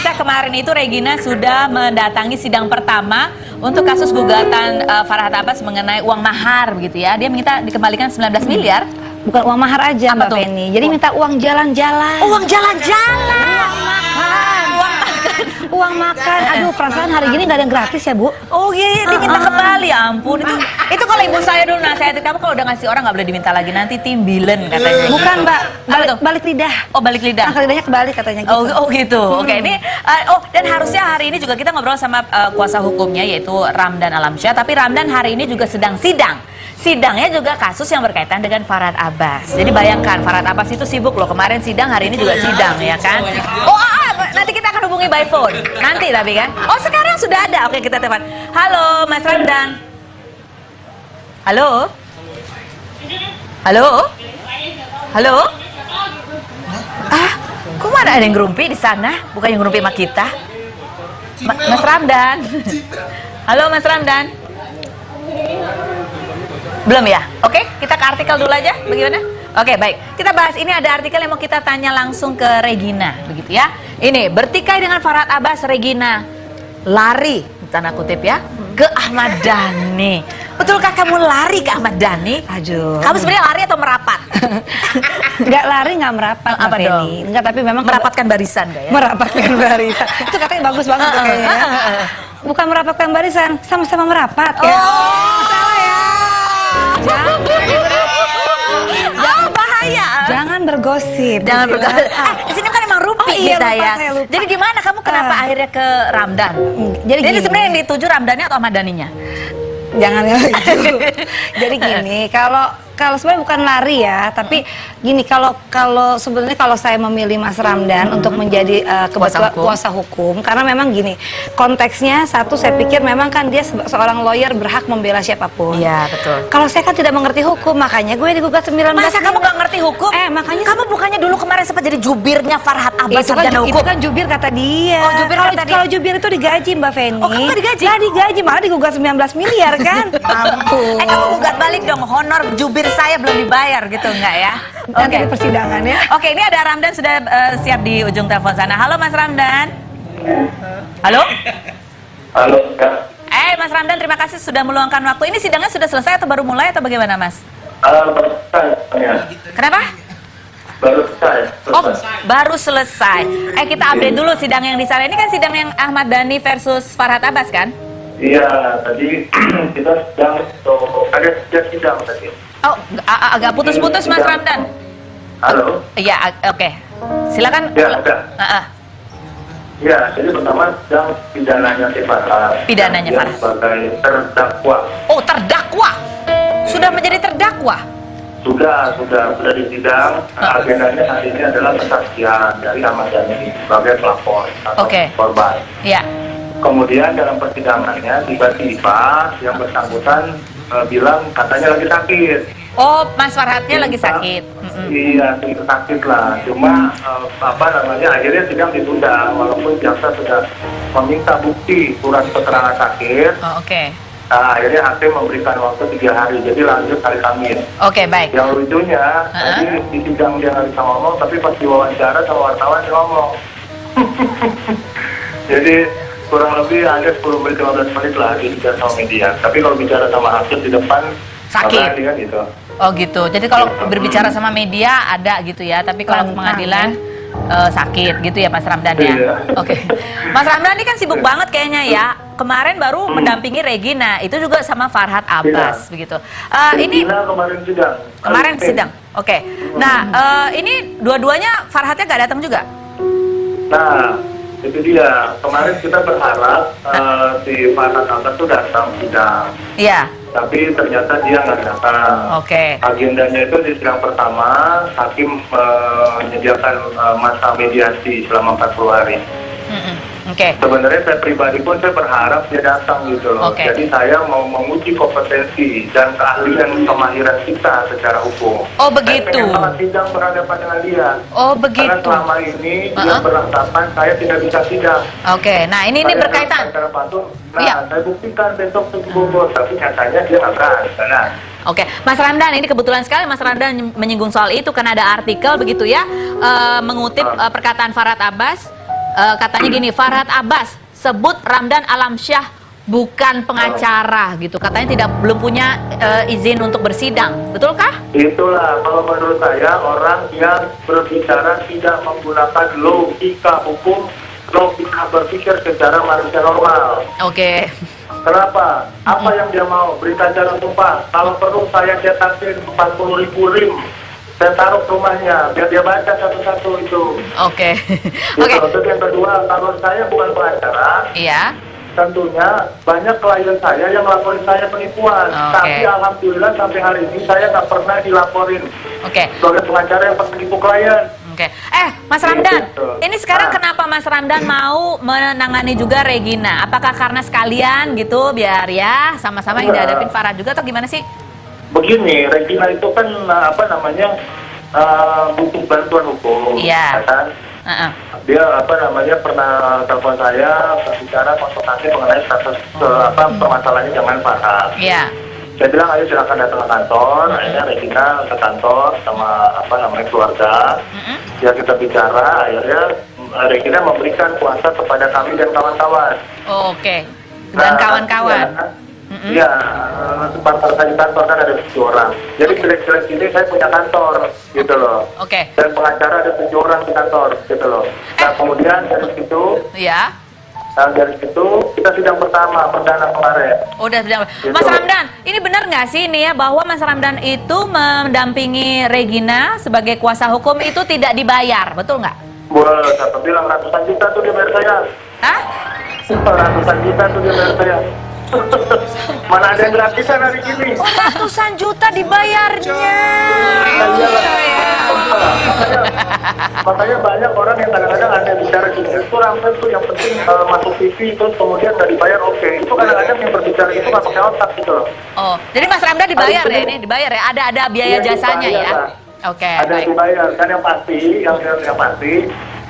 pemirsa, kemarin itu Regina sudah mendatangi sidang pertama untuk kasus gugatan Farhad Abbas mengenai uang mahar begitu ya. Dia minta dikembalikan 19 miliar. Bukan uang mahar aja Mbak Feni. Jadi minta uang jalan-jalan. Uang jalan-jalan. Uang makan. Aduh, perasaan hari gini nggak ada yang gratis ya, Bu? Oh iya, dia minta kembali, ya ampun. Itu kalau ibu saya dulu nasihatin kamu, kalau udah ngasih orang nggak boleh diminta lagi, nanti timbilen katanya. Bukan Mbak, balik lidah. Oh, balik lidah. Angka lidahnya kebalik katanya gitu. Oh gitu. Oke, ini dan harusnya hari ini juga kita ngobrol sama kuasa hukumnya yaitu Ramdan Alamsyah. Tapi Ramdan hari ini juga sedang sidang. Sidangnya juga kasus yang berkaitan dengan Farhad Abbas. Jadi bayangkan, Farhad Abbas itu sibuk loh. Kemarin sidang, hari ini juga sidang, ya kan? Oh, nanti kita akan hubungi by phone. Nanti tapi kan? Oh, sekarang sudah ada. Oke, kita telepon. Halo, Mas Ramdan. Halo? Halo? Halo? Kok mana ada yang ngerumpi di sana? Bukan yang ngerumpi sama kita? Mas Ramdan. Halo, Mas Ramdan. Belum ya? Oke, kita ke artikel dulu aja. Bagaimana? Oke, baik. Kita bahas ini, ada artikel yang mau kita tanya langsung ke Regina, begitu ya. Ini, bertikai dengan Farhad Abbas, Regina lari, tanda kutip ya, ke Ahmad Dhani. Betulkah kamu lari ke Ahmad Dhani? Aduh. Kamu sebenarnya lari atau merapat? Nggak lari, nggak merapat. Apa dong? Enggak, tapi memang merapatkan barisan nggak ya? Merapatkan barisan. Itu katanya bagus banget tuh kayaknya. Bukan merapatkan barisan, sama-sama merapat ya. Oh, salah ya. Bahaya. Jangan bergosip. Jangan bergosip. Di sini kan emang rupi kita ya. Jadi gimana kamu kenapa akhirnya ke Ramdan? Jadi sebenarnya yang dituju Ramdannya atau Ahmad Dhaninya? Jangan gitu. Jadi gini, kalau sebenarnya bukan lari ya, tapi gini, kalau sebenarnya kalau saya memilih Mas Ramdan untuk menjadi kuasa hukum, karena memang gini, konteksnya satu, saya pikir memang kan dia seorang lawyer berhak membela siapapun. Iya, betul. Kalau saya kan tidak mengerti hukum, makanya gue digugat 19. Masa kamu gak ngerti hukum? Makanya kamu bukannya dulu kemarin sempat jadi jubirnya Farhad Abbas, itu kan jubir kata dia. Oh, jubir kata dia. Kalau jubir itu digaji, Mbak Feni. Oh, kamu digaji? Nggak digaji, malah digugat 19 miliar kan. Ampun. Kamu gugat balik dong, honor jubir saya belum dibayar gitu, enggak ya? Nanti di persidangan ya. Oke, ini ada Ramdan sudah siap di ujung telepon sana. Halo Mas Ramdan. Halo? Halo, Kak. Mas Ramdan, terima kasih sudah meluangkan waktu. Ini sidangnya sudah selesai atau baru mulai atau bagaimana, Mas? Baru selesai. Kenapa? Baru selesai. Oh, baru selesai. Kita update dulu sidang yang di sana. Ini kan sidang yang Ahmad Dhani versus Farhad Abbas kan? Iya, tadi kita sedang ada sidang tadi. Oh, agak putus-putus Mas Ramdan. Halo? Iya, oke. Silakan. Ya, ada. Ya, jadi pertama sedang pidananya si Farhad. Pidananya Farhad. Sebagai terdakwa. Oh, terdakwa. Sudah menjadi terdakwa. Sudah di sidang. Agendanya hari ini adalah kesaksian dari Ahmad Dhani sebagai pelapor atau korban. Iya. Kemudian dalam persidangannya tiba-tiba yang bersangkutan bilang katanya lagi sakit. Oh, Mas Farhadnya lagi sakit. Iya, sakit lah. Cuma akhirnya sidang ditunda walaupun jaksa sudah meminta bukti surat keterangan sakit. Oh, oke. Nah, akhirnya hakim memberikan waktu 3 hari, jadi lanjut hari Kamis. Oke, baik. Yang lucunya, tadi di sidang dia nggak bisa ngomong, tapi pas diwawancara sama wartawan dia ngomong. Jadi kurang lebih ada 10-15 menit lah di bicara sama media. Tapi kalau bicara sama hakim di depan sakit kan gitu. Oh gitu. Jadi kalau berbicara sama media ada gitu ya. Tapi kalau pengadilan sakit gitu ya Mas Ramdan ya. Iya. Oke. Mas Ramdan ini kan sibuk banget kayaknya ya. Kemarin baru mendampingi Regina. Itu juga sama Farhad Abbas begitu. Ini kemarin sidang. Kemarin sidang. Oke. Nah, ini dua-duanya Farhadnya nggak datang juga? Nah, itu dia. Kemarin kita berharap si Farhad Abbas itu datang sidang. Iya. Tapi ternyata dia nggak datang. Oke. Agendanya itu di sidang pertama, hakim menyediakan masa mediasi selama 40 hari. Oke. Sebenarnya saya pribadi pun saya berharap dia datang gitu loh. Jadi saya mau menguji kompetensi dan keahlian kemahiran kita secara hukum. Oh begitu. Saya pengen sidang berhadapan dengan dia. Oh begitu. Karena selama ini dia beranggapan saya tidak bisa sidang. Oke. Nah ini berkaitan. Saya buktikan besok ke Bogor, tapi nyatanya dia nggak berani. Oke, Mas Ramdan, ini kebetulan sekali Mas Ramdan menyinggung soal itu karena ada artikel begitu ya, mengutip perkataan Farhad Abbas. katanya gini, Farhad Abbas sebut Ramdan Alamsyah bukan pengacara gitu. Katanya belum punya izin untuk bersidang. Betulkah? Itulah kalau menurut saya orang yang berbicara tidak menggunakan logika hukum, logika berpikir secara manusia normal. Oke. Kenapa? Apa yang dia mau? Berita acara sumpah. Kalau perlu saya cetakin 40.000 rim. Saya taruh ke rumahnya, biar dia baca satu-satu itu. Oke. Gitu. Oke. Terus yang kedua, kalau saya bukan pengacara, Iya. tentunya banyak klien saya yang laporin saya penipuan. Oke. Tapi alhamdulillah sampai hari ini saya nggak pernah dilaporin Oke. sebagai pengacara yang penipu klien. Oke. Mas Ramdan, Gitu. ini sekarang Nah. kenapa Mas Ramdan mau menangani juga Regina? Apakah karena sekalian gitu biar ya sama-sama yang Enggak. dihadapin Farhad juga atau gimana sih? Begini, Regina itu kan butuh bantuan hukum. Iya. Ya kan? Heeh. Dia pernah telepon saya berbicara konsultasi mengenai status permasalahannya dengan Farhad. Iya. Saya bilang ayo silakan datang ke kantor. Akhirnya Regina ke kantor sama keluarga. Ya kita bicara. Akhirnya Regina memberikan kuasa kepada kami dan kawan-kawan. Oh, oke. Dan kawan-kawan. Ya, partner saya di kantor kan ada 7 orang. Jadi jelek-jelek ini saya punya kantor, gitu loh. Oke. Dan pengacara ada 7 orang di kantor, gitu loh. Nah kemudian dari situ, Iya. kita sidang pertama, perdana kemarin. Udah bilang. Gitu. Mas Ramdan, ini benar nggak sih ini ya bahwa Mas Ramdan itu mendampingi Regina sebagai kuasa hukum itu tidak dibayar, betul nggak? Boleh, siapa bilang ratusan juta tuh dia bayar saya. Hah? Ratusan juta tuh dia bayar saya. Mana ada yang gratisan hari ini? Ratusan juta dibayarnya. Makanya banyak orang yang kadang-kadang ada bicara gini, itu ramai tuh yang penting masuk TV terus kemudian nggak dibayar, oke. Itu kadang-kadang yang berbicara itu nggak pakai otak gitu loh. Oh, jadi Mas Ramdan dibayar ya ini, dibayar ya? Ada biaya Iya, jasanya dibayar, ya? Pak. Oke, Ada yang baik. dibayar, kan yang pasti,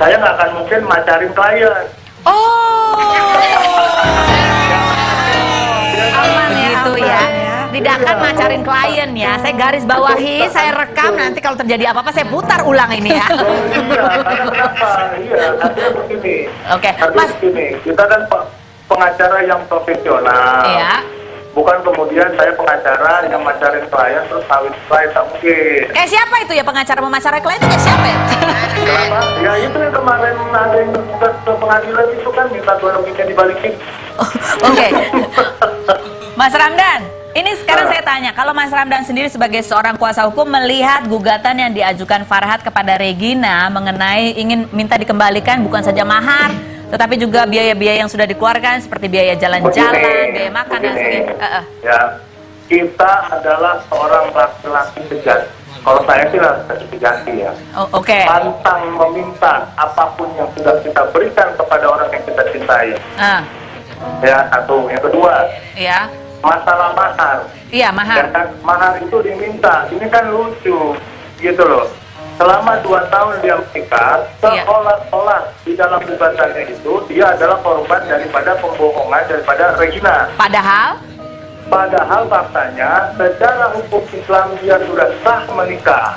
saya nggak akan mungkin macarin klien. Oh. Aman ya, Begitu aman ya. ya. Tidak akan macarin klien ya. Saya garis bawahi, saya rekam, nanti kalau terjadi apa-apa saya putar ulang ini ya. Iya, karena kenapa? Iya, artinya begini. Oke, Artinya Mas. begini, kita kan pengacara yang profesional. Iya. Bukan kemudian saya pengacara yang macarin klien terus kawin klien, tak mungkin. Kayak siapa itu ya pengacara memacarai klien itu kayak siapa ya? Kenapa? Ya itu yang kemarin ada yang gugat ke pengadilan itu kan minta 2 lebihnya dibalikin. Oke. Mas Ramdan, ini sekarang saya tanya, kalau Mas Ramdan sendiri sebagai seorang kuasa hukum melihat gugatan yang diajukan Farhad kepada Regina mengenai ingin minta dikembalikan bukan saja mahar, tetapi juga biaya-biaya yang sudah dikeluarkan seperti biaya jalan-jalan, biaya makan dan sebagainya. Ya, kita adalah seorang laki-laki sejati. Kalau saya sih sejati ya. Oh, oke. Pantang meminta apapun yang sudah kita berikan kepada orang yang kita cintai. Ya, satu. Yang kedua, Ya. masalah mahar. Iya, mahar. Ya kan, mahar itu diminta. Ini kan lucu, gitu loh. Selama 2 tahun dia menikah, Iya. seolah-olah di dalam gugatannya itu dia adalah korban daripada pembohongan daripada Regina. Padahal faktanya secara hukum Islam dia sudah sah menikah.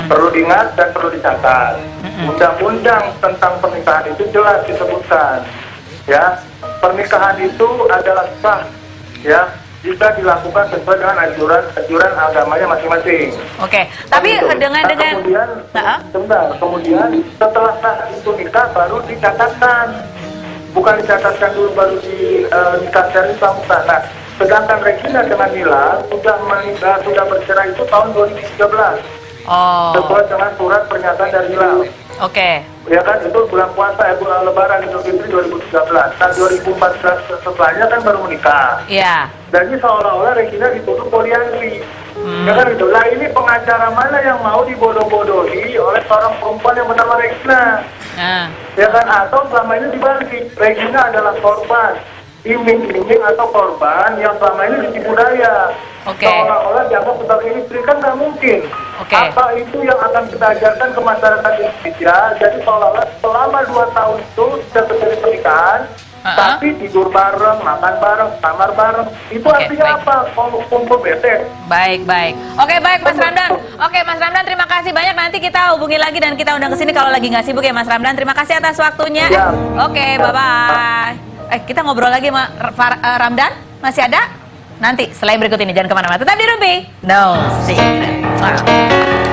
Perlu diingat dan perlu dicatat. Undang-undang tentang pernikahan itu jelas disebutkan. Ya, pernikahan itu adalah sah. Ya, bisa dilakukan sesuai dengan anjuran agamanya masing-masing. Oke. Tapi Gitu. dengan kemudian, sebentar, kemudian setelah sah itu nikah baru dicatatkan. Bukan dicatatkan dulu baru nikah dari pramuka. Nah, sedangkan Regina dengan Mila sudah bercerai itu tahun 2013. Oh. Sesuai dengan surat pernyataan dari Hilal. Oke. Ya kan, itu bulan puasa, bulan lebaran Idul Fitri 2013. Nah, 2014 setelahnya kan baru menikah. Iya. Dan ini seolah-olah Regina dituduh poliandri. Ya kan gitu. Lah ini pengacara mana yang mau dibodoh-bodohi oleh seorang perempuan yang bernama Regina? Ya kan, atau selama ini dibalik, Regina adalah korban iming-iming atau korban yang selama ini ditipu daya. Oke. Seolah-olah dianggap sebagai istri, kan nggak mungkin. Oke. Apa itu yang akan kita ajarkan ke masyarakat Indonesia? Jadi seolah-olah selama 2 tahun itu sudah terjadi pernikahan, Tapi tidur bareng, makan bareng, kamar bareng, itu artinya apa? Kumpul bete. Baik. Oke, baik Mas Ramdan. Oke, Mas Ramdan, terima kasih banyak. Nanti kita hubungi lagi dan kita undang ke sini kalau lagi nggak sibuk ya Mas Ramdan. Terima kasih atas waktunya. Ya. Oke, bye-bye. Kita ngobrol lagi sama Ramdan. Masih ada? Nanti, selain berikut ini. Jangan kemana-mana. Tetap di Rumpi. No secret.